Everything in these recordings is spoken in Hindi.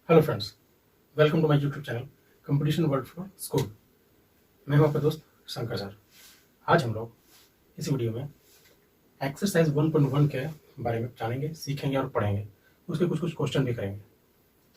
Hello friends, welcome to my YouTube channel competition world for school. मैं हूं आपका दोस्त शंकर सर। आज हम लोग इस वीडियो में एक्सरसाइज 1.1 के बारे में जानेंगे, सीखेंगे और पढ़ेंगे। उसके कुछ कुछ क्वेश्चन भी करेंगे।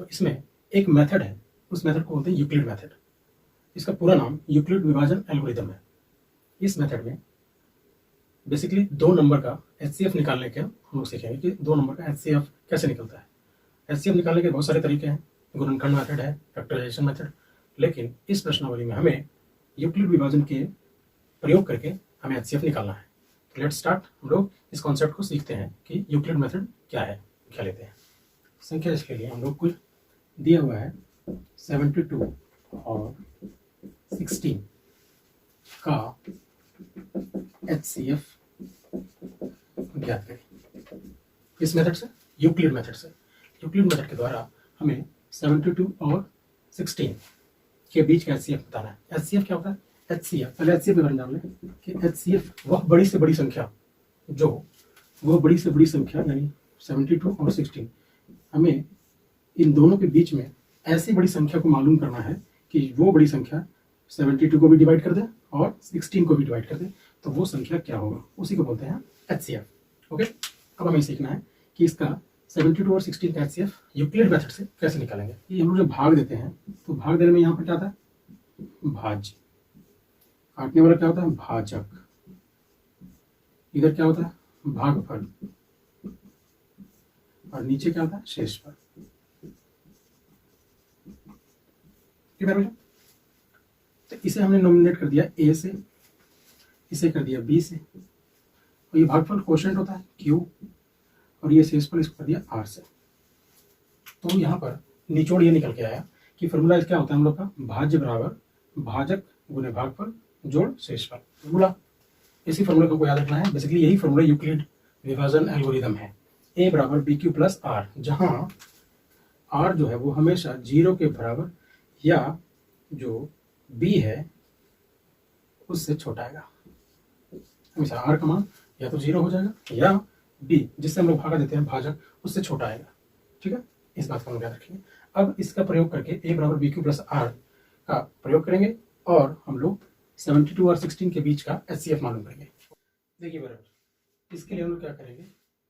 तो इसमें एक मेथड है, उस मेथड को बोलते हैं यूक्लिड मेथड। इसका पूरा नाम यूक्लिड विभाजन एल्गोरिदम है। इस मेथड में बेसिकली 2 नंबर का HCF निकालने के हम लोग सीखेंगे कि 2 नंबर का HCF कैसे निकलता है। HCF निकालने के बहुत सारे तरीके हैं, गुणनखंड मेथड है, फैक्टराइजेशन मेथड, लेकिन इस प्रश्नावली में हमें यूक्लिड विभाजन के प्रयोग करके हमें HCF निकालना है। तो लेट्स स्टार्ट। हम लोग इस कॉन्सेप्ट को सीखते हैं कि यूक्लिड मेथड क्या है, क्या लेते हैं। संख्या इसके लिए हम लोग कुछ दिया हुआ है 72 और 16 का HCF ज्ञात करें इस मेथड से, यूक्लिड मेथड से। यूक्लिड मेथड के द्वारा हमें 72 और 16 के बीच का HCF बताना है। HCF क्या होता है? HCF, पहले HCF के बारे में जान लें कि HCF वह बड़ी से बड़ी संख्या, जो वह बड़ी से बड़ी संख्या यानी 72 और 16, हमें इन दोनों के बीच में ऐसी बड़ी संख्या को मालूम करना है कि वो बड़ी संख्या 72 को भी डिवाइड कर दे और 16 को भी डिवाइड कर दे, तो वो संख्या क्या होगा, उसी को बोलते हैं HCF। ओके, अब हमें सीखना है कि इसका 72 और 16 का HCF यूक्लिड मेथड से कैसे निकालेंगे। ये हम लोग जब भाग देते हैं तो भाग देने में यहाँ पर क्या होता है? भाज्य। काटने वाला क्या होता है? भाजक। इधर क्या होता है? भागफल। और नीचे क्या होता है? शेषफल। तो इसे हमने नॉमिनेट कर दिया A से, इसे कर दिया B से, और ये भागफल क्वोशिएंट होता है Q, और ये शेषफल इसको कर दिया R से। तो यहाँ पर निचोड़ ये निकल के आया कि फॉर्मूला क्या होता है हम लोग का? भाज्य बराबर भाजक गुने भागफल जोड़ शेषफल। फॉर्मूला, इसी फॉर्मूला को याद रखना है। बेसिकली यही फॉर्मूला यूक्लिड विभाजन एल्गोरिदम है। A बराबर BQ प्लस R, जहाँ R जो है वो हमेशा 0 के बराबर या जो B है उससे छोटा आएगा। हमेशा R का मान या तो 0 हो जाएगा या B, जिससे हम लोग भागा देते हैं भाजक, उससे छोटा आएगा। ठीक है, इस बात का हम याद रखेंगे। अब इसका प्रयोग करके A बराबर BQ प्लस R का प्रयोग करेंगे और हम लोग 72 और 16 के बीच का HCF मालूम करेंगे। देखिए बराबर, इसके लिए हम लोग क्या करेंगे?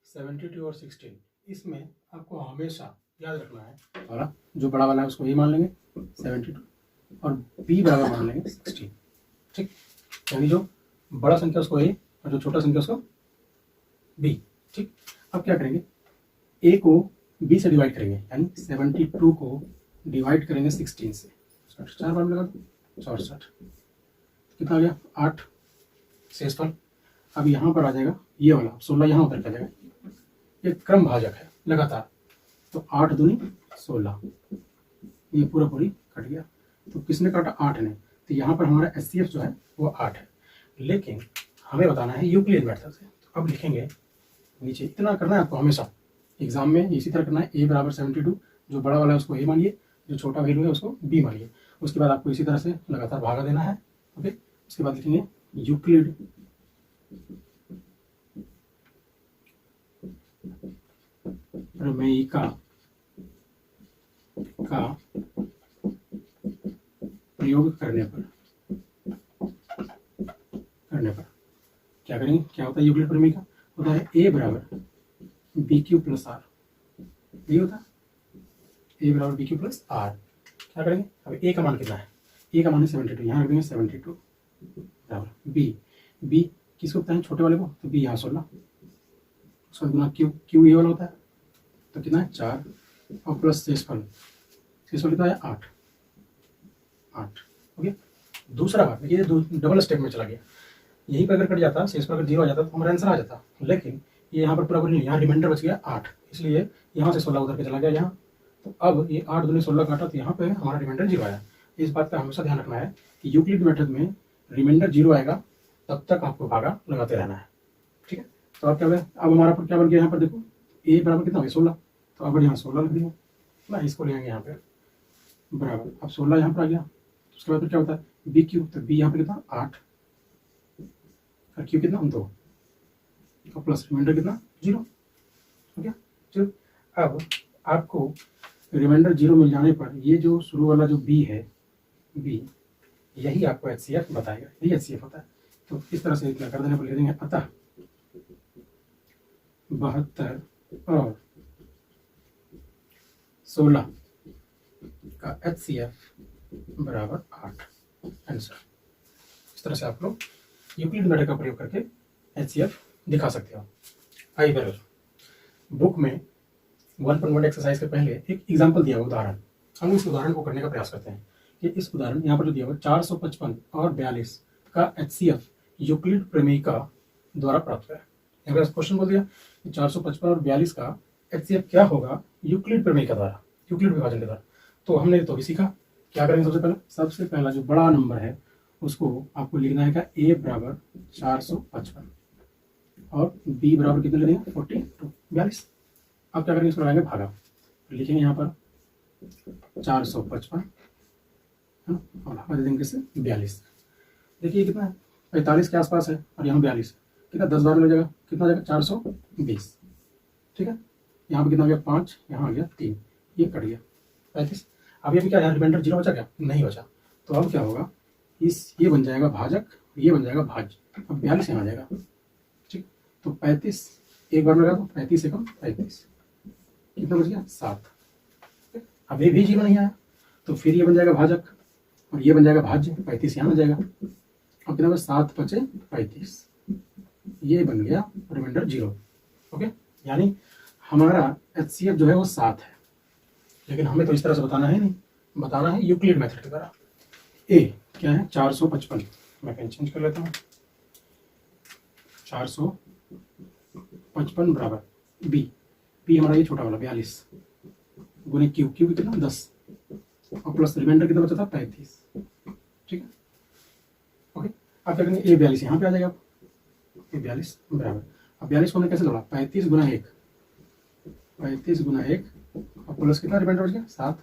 72 और 16, इसमें आपको हमेशा याद रखना है वाला जो बड़ा वाला है उसको A मान लेंगे 72 और B बराबर मान लेंगे 16। ठीक, यानी जो बड़ा संख्या उसको A और जो छोटा संख्या उसको B। ठीक, अब क्या करेंगे? A को B से डिवाइड करेंगे, यानी 72 को डिवाइड करेंगे 16 से। 4 बार लगा दो 64, कितना आ गया? 8 शेषफल। अब यहाँ पर आ जाएगा ये वाला 16, यहाँ उतर के आ जाएगा। ये क्रम भाजक है लगातार, तो 8 दूनी 16, ये पूरा पूरी कट गया। तो किसने काटा? 8 ने। तो यहाँ पर हमारा HCF जो है वो 8 है, लेकिन हमें बताना है यूक्लिड मेथड से। तो अब लिखेंगे नीचे, इतना करना है आपको हमेशा एग्जाम में, इसी तरह करना है। A बराबर 72, जो बड़ा वाला है उसको A मानिए, जो छोटा वैल्यू है उसको B मानिए। उसके बाद आपको इसी तरह से लगातार भागा देना है। ओके, उसके बाद लिखेंगे यूक्लिड प्रमेय का प्रयोग करने पर क्या करेंगे? क्या होता है यूक्लिड प्रमेय का? होता है A बराबर BQ प्लस R। यही होता है A बराबर BQ प्लस R। क्या करेंगे? अब A का मान कितना है? A का मान है 72, यहाँ रख देंगे 72 बराबर B किसको बताएं? छोटे वाले को। तो B यहाँ 16, उसका गुना Q ये वाला होता है, तो कितना है? 4 और प्लस शेषफल कितना है? 8। ओके, दूसरा बात देखिए, डबल स्टेप में चला गया। यहीं पर अगर कट जाता, शेषफल अगर 0 आ जाता तो हमारा आंसर आ जाता, लेकिन ये यहाँ पर पूरा नहीं, यहाँ रिमाइंडर बच गया 8, इसलिए यहाँ से 16 उधर के चला गया यहाँ। तो अब ये 8 दूनी 16 काटा, तो यहाँ पे हमारा रिमाइंडर 0 आया। इस बात का हमेशा ध्यान रखना है कि यूक्लिड मेथड में रिमाइंडर 0 आएगा तब तक आपको भागा लगाते रहना है। ठीक है, तो अब क्या हुआ? अब हमारा पर क्या बन गया? यहाँ पर देखो A बराबर कितना हो गया? 16, तो अब यहाँ 16 लिख दिया ना, इसको ले आएंगे यहाँ पे बराबर। अब 16 यहाँ पर आ गया, उसके बाद फिर क्या होता है? BQ, तो B यहाँ पे कितना? 8 और Q कितना? 2, और प्लस रिमाइंडर कितना? 0 हो गया। चलो, अब आपको रिमाइंडर 0 मिल जाने पर ये जो शुरू वाला जो बी है, बी, यही आपको HCF बताएगा, यही HCF होता है। तो इस तरह से इतना कर देने पर लिख देंगे अतः 72 और 16 का HCF बराबर 8 आंसर। इस तरह से आप लोग यूक्लिड मेथड का प्रयोग करके HCF दिखा सकते हो। आई बराबर बुक में 1.1 एक्सरसाइज के पहले एक एग्जाम्पल दिया हुआ उदाहरण, हम इस उदाहरण को करने का प्रयास करते हैं कि इस उदाहरण यहाँ पर जो दिया हुआ 455 और 42 का HCF यूक्लिड प्रमेयिका द्वारा प्राप्त हुआ है। यहाँ पर क्वेश्चन बोल दिया कि 455 और 42 का HCF क्या होगा यूक्लिड प्रमेयिका द्वारा, यूक्लिड विभाजन के द्वारा। तो हमने तो भी सीखा क्या करेंगे। सबसे पहला जो बड़ा नंबर है उसको आपको लिखना है क्या, A बराबर 455 और B बराबर कितने ले देंगे 42, 42। अब क्या करेंगे, इसको लगाएंगे भागा, लिखेंगे यहाँ पर 455 है और भागा दे देंगे किससे 42। देखिए कितना है 45 के आसपास है और यहाँ 42, कितना 10 बार में ले जाएगा, कितना जाएगा 420, ठीक है। यहाँ पर कितना हो गया 5, यहाँ आ गया 3, ये कट गया 35। अब ये क्या यहाँ रिमाइंडर 0 बचा क्या, नहीं बचा। तो अब क्या होगा, ये बन जाएगा भाजक, ये बन जाएगा भाज्य। अब 42 यहाँ आ जाएगा, ठीक। तो 35 एक बार में लगा दो, 35 एकम 35, कितना बच गया 7। अब ये भी 0 नहीं आया तो फिर ये बन जाएगा भाजक और ये बन जाएगा भाज्य, 35 यहाँ आ जाएगा। अब कितना 7 बचे 35, ये बन गया रिमाइंडर 0। ओके, यानी हमारा HCF जो है वो 7 है, लेकिन हमें तो इस तरह से बताना है नहीं, बताना है यूक्लिड मेथड के द्वारा। ए क्या है 455, मैं पेन चेंज कर लेता हूँ, 455 बराबर बी हमारा ये छोटा वाला 42 गुने क्यू कितना 10 और प्लस रिमाइंडर कितना बचा था 35, ठीक है। ओके, अब क्या करेंगे ए 42 यहाँ पे आ जाएगा, ए 42 बराबर, अब 42 को हमने कैसे जोड़ा 35 गुना 1, 35 गुना 1 और प्लस कितना रिमाइंडर बच गया 7।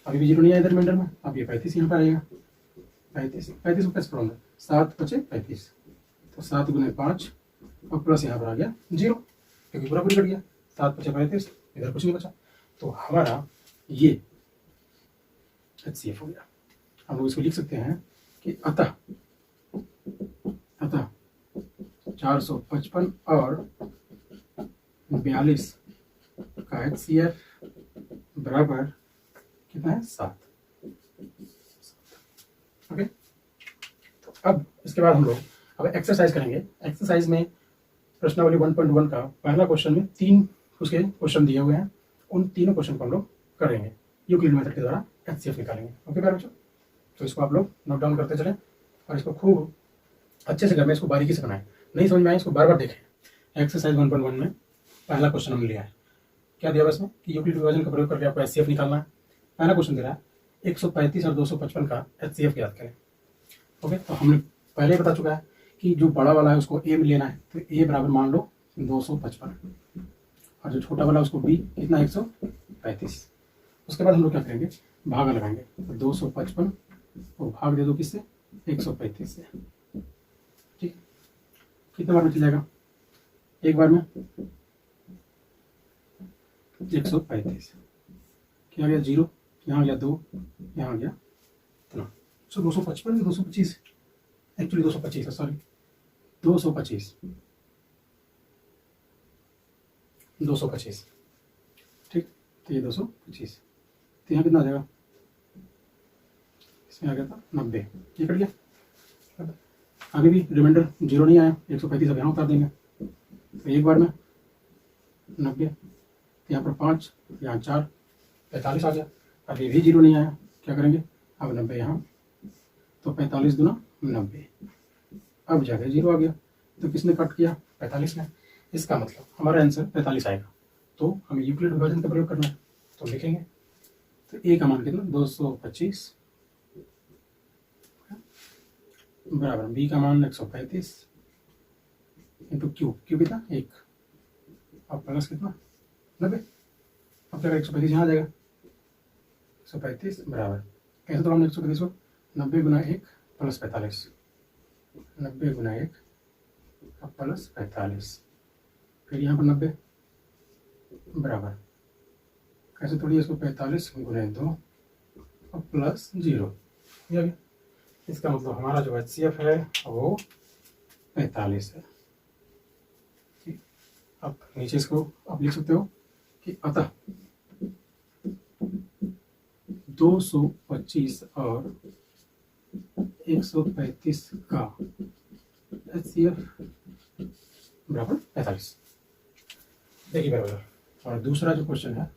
अभी भी 0 नहीं आया इधर रिमाइंडर में, अब ये 35 यहाँ पर आएगा, 35 को कैसे पढ़ूंगा 7 बचे 35, तो 7 गुने 5 और प्लस यहाँ पर आ गया 0 क्योंकि पूरा पूरी कट गया, 7 बचे 35, इधर कुछ नहीं बचा। तो हमारा ये HCF हो गया। हम लोग इसको लिख सकते हैं कि अतः 455 और 42 का HCF बराबर कितना है 7। ओके, तो अब इसके बाद हम लोग अब एक्सरसाइज करेंगे। एक्सरसाइज में प्रश्नावली 1.1 का पहला क्वेश्चन में 3 उसके क्वेश्चन दिए हुए हैं, उन तीनों क्वेश्चन को हम लोग करेंगे, यूक्लिड मेथड के द्वारा HCF निकालेंगे। ओके प्यारे बच्चों, तो इसको आप लोग नोट डाउन करते चलें और इसको खूब अच्छे से घर में इसको बारीकी से बनाएं, नहीं समझ में आए इसको बार बार देखें। एक्सरसाइज 1.1 में पहला क्वेश्चन हमने लिया है, क्या दिया बस में कि यूक्लिड विभाजन का प्रयोग करके आपको HCF निकालना है। पहला क्वेश्चन दे रहा है 135 और 255 का HCF याद करें। ओके, तो हमने पहले बता चुका है कि जो बड़ा वाला है उसको A में लेना है, तो A बराबर मान लो 255 और जो छोटा वाला उसको B कितना 135। उसके बाद हम लोग क्या करेंगे, भागा लगाएंगे, तो 255 और भाग दे दो किससे 135 से, ठीक। कितने बार में चल जाएगा, एक बार में 135, क्या आ गया 0, यहाँ आ गया 2, यहाँ आ गया इतना। सो 255 225 एक्चुअली 225 है, सॉरी 225 ठीक। तो ये 225, तो यहाँ कितना आ जाएगा, इसमें आ गया था 90, ये कट गया। आगे भी रिमाइंडर 0 नहीं आया, 135 अब यहाँ उतार देंगे, तो एक बार में 90, तो यहाँ पर 5, यहाँ 4, 45 आ गया। अब ये भी 0 नहीं आया, क्या करेंगे अब 90 यहाँ, तो 45 दूना 90, अब जाके 0 आ गया, तो किसने कट किया 45 ने। इसका मतलब हमारा आंसर 45 आएगा। तो हमें यूक्लिड विभाजन का प्रयोग करना है, तो लिखेंगे, तो ए का मान कितना 225 बराबर बी का मान 135 इंटू क्यू कितना 1, अब प्लस कितना 90। अब क्या 135 यहाँ आ जाएगा, 135 बराबर कैसे, तो हमने 135 को 90 गुना 1 प्लस 45, 90 गुना 1 प्लस 45, फिर यहाँ पर 90 बराबर ऐसे थोड़ी इसको 45 गुने 2 और प्लस 0, ये आ गया। इसका मतलब हमारा जो HCF है वो 45 है। ठीक, अब नीचे इसको आप लिख सकते हो कि अतः 225 और 135 का HCF बराबर 45। देखिए बराबर। और दूसरा जो क्वेश्चन है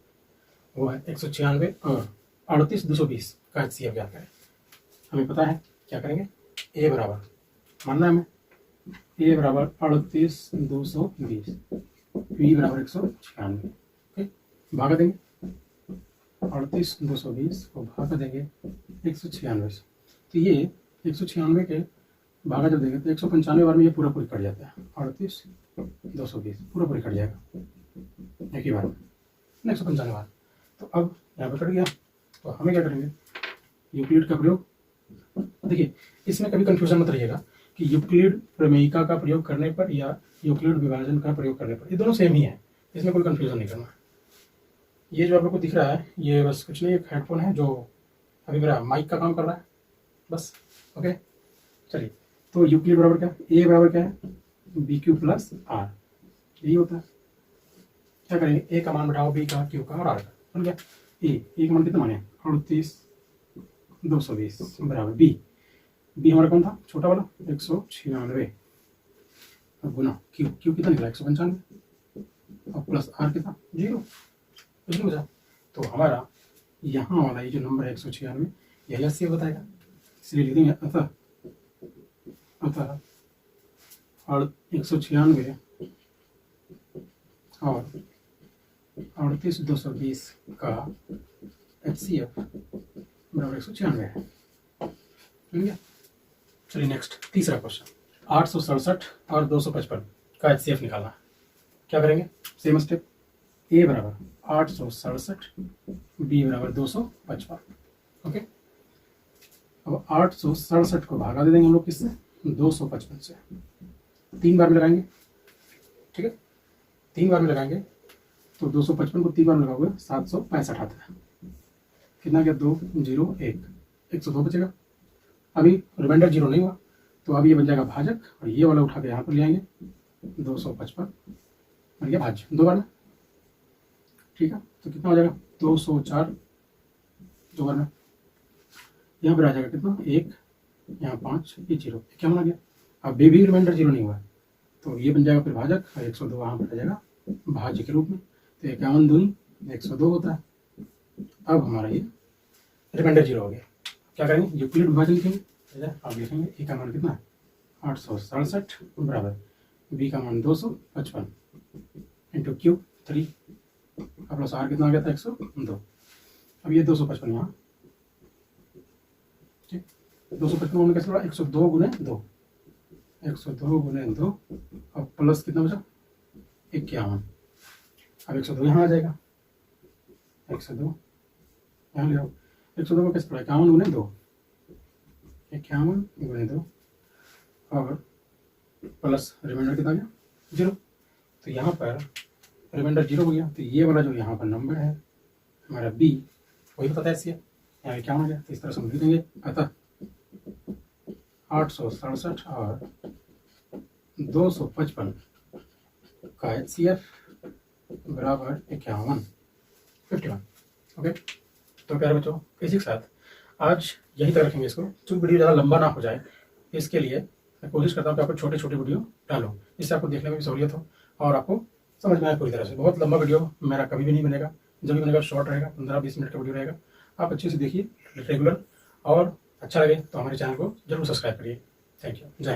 वो है 196 और 38,220 का HCF ज्ञात करें। हमें पता है क्या करेंगे, ए बराबर मानना है हमें, ए बराबर 38,220, बी बराबर 196, ओके, भागा देंगे 38,220 को भागा देंगे 196 से, तो ये 196 के भागा जब देंगे तो 195 बार में ये पूरा पूरी कट जाता है, 38,220 पूरा पूरी कट जाएगा एक ही बार में 195 बार। तो अब यहाँ पे कट गया, तो हमें क्या करेंगे, यूक्लिड का प्रयोग। देखिए इसमें कभी कंफ्यूजन मत रहिएगा कि यूक्लिड प्रमेयिका का प्रयोग करने पर या यूक्लिड विभाजन का प्रयोग करने पर, ये दोनों सेम ही है, इसमें कोई कंफ्यूजन नहीं करना। ये जो आप लोग को दिख रहा है ये बस कुछ नहीं, एक हेडफोन है जो अभी मेरा माइक का काम कर रहा है बस, ओके। चलिए, तो यूक्लिड बराबर क्या, ए बराबर क्या है, बी क्यू प्लस आर, यही होता है। क्या करेंगे, ए का मान बैठाओ बी का, क्यू का और आर का, बन गया। ए का मान कितना माने 38,220 बराबर बी हमारा कौन था, छोटा वाला 196 और गुना क्यू कितना निकला 195 और प्लस आर कितना 0, कुछ नहीं बचा। तो हमारा यहाँ वाला ये जो नंबर है 196 यही HCF बताएगा, इसलिए लिख देंगे अतः और 196 और 38,220 का HCF बराबर 196 है। चलिए नेक्स्ट तीसरा क्वेश्चन, 867 और 255 का HCF निकालना है। क्या करेंगे, सेम स्टेप, ए बराबर 867, बी बराबर 255, ओके। अब 867 को भागा दे देंगे हम लोग किससे, 255 से, 3 बार में लगाएंगे, ठीक है, 3 बार में लगाएंगे तो 255 को 3 बार में लगाओगे 765 आता है, कितना गया 2 0 1 102 बचेगा। अभी रिमाइंडर 0 नहीं हुआ तो अब ये बन जाएगा भाजक और ये वाला उठा के यहाँ पर ले आएंगे 255 बन गया भाज्य 2 बार में, ठीक है। तो कितना हो जाएगा 204 2 बार में, यहाँ पर आ जाएगा कितना 1, यहाँ 5, ये 0, क्या बना गया। अब भी रिमाइंडर 0 नहीं हुआ तो ये बन जाएगा फिर भाजक और 102 वहाँ पर आ जाएगा भाज्य के रूप में, तो 51 दूनी 102 होता है। अब हमारा ये रिमाइंडर 0 हो गया, क्या करेंगे यूक्लिड विभाजन लिखेंगे, आप लिखेंगे ए का मान कितना है 867 बराबर बी का मान 255 इंटू क्यू 3 अब प्लस आर कितना आ गया था 102। अब ये 255 यहाँ, ठीक, 255 में कैसे बढ़ा 102 गुने 2, 102 गुने 2 और प्लस कितना बचा 51। अब 102 यहाँ आ जाएगा, 102 यहाँ ले आओ, 102 को कैसे पड़ा 51 गुने 2, 51 गुने 2 और प्लस रिमाइंडर कितना गया 0। तो यहाँ पर रिमाइंडर 0 हो गया, तो ये वाला जो यहाँ पर नंबर है हमारा बी वही बताता है HCF, यहाँ क्या हो गया, तो इस तरह से हम लिख देंगे अतः 867 और 255 का HCF बराबर 51 ओके। तो प्यारे बच्चों इसी के साथ आज यहीं तक रखेंगे इसको, चूँकि वीडियो ज़्यादा लंबा ना हो जाए इसके लिए मैं कोशिश करता हूँ कि आपको छोटे छोटे वीडियो डालूँ, जिससे आपको देखने में भी सहूलियत हो और आपको समझ में आए पूरी तरह से। बहुत लंबा वीडियो मेरा कभी भी नहीं बनेगा, जब भी बनेगा शॉर्ट रहेगा, 15-20 मिनट का वीडियो रहेगा। आप अच्छे से देखिए रेगुलर, और अच्छा लगे तो हमारे चैनल को जरूर सब्सक्राइब करिए। थैंक यू, जय।